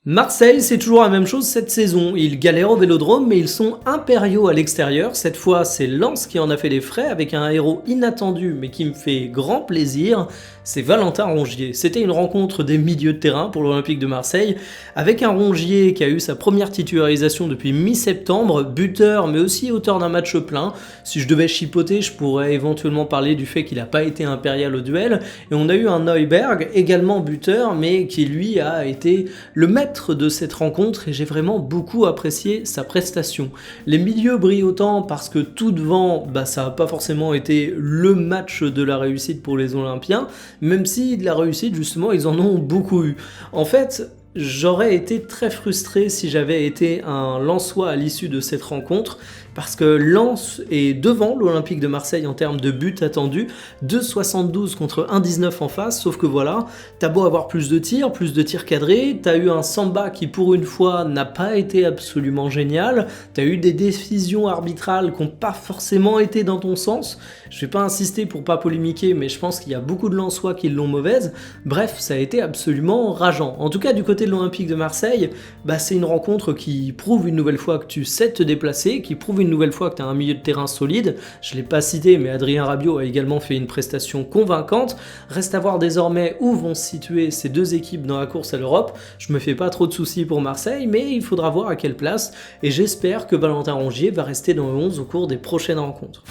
Marseille, c'est toujours la même chose cette saison. Ils galèrent au Vélodrome, mais ils sont impériaux à l'extérieur. Cette fois, c'est Lens qui en a fait les frais avec un héros inattendu, mais qui me fait grand plaisir. C'est Valentin Rongier. C'était une rencontre des milieux de terrain pour l'Olympique de Marseille, avec un Rongier qui a eu sa première titularisation depuis mi-septembre, buteur, mais aussi auteur d'un match plein. Si je devais chipoter, je pourrais éventuellement parler du fait qu'il n'a pas été impérial au duel. Et on a eu un Neuberg, également buteur, mais qui lui a été le maître de cette rencontre et j'ai vraiment beaucoup apprécié sa prestation. Les milieux brillent autant parce que tout devant, ça n'a pas forcément été le match de la réussite pour les Olympiens, même si de la réussite justement ils en ont beaucoup eu. En fait, j'aurais été très frustré si j'avais été un Lensois à l'issue de cette rencontre, parce que Lens est devant l'Olympique de Marseille en termes de buts attendus, 2,72 contre 1,19 en face, sauf que voilà, t'as beau avoir plus de tirs cadrés, t'as eu un Samba qui pour une fois n'a pas été absolument génial, t'as eu des décisions arbitrales qui n'ont pas forcément été dans ton sens, je vais pas insister pour pas polémiquer, mais je pense qu'il y a beaucoup de Lensois qui l'ont mauvaise, bref, ça a été absolument rageant. En tout cas, du côté de l'Olympique de Marseille, c'est une rencontre qui prouve une nouvelle fois que tu sais te déplacer, qui prouve une nouvelle fois que tu as un milieu de terrain solide. Je ne l'ai pas cité, mais Adrien Rabiot a également fait une prestation convaincante. Reste à voir désormais où vont se situer ces deux équipes dans la course à l'Europe. Je me fais pas trop de soucis pour Marseille, mais il faudra voir à quelle place, et j'espère que Valentin Rongier va rester dans le 11 au cours des prochaines rencontres.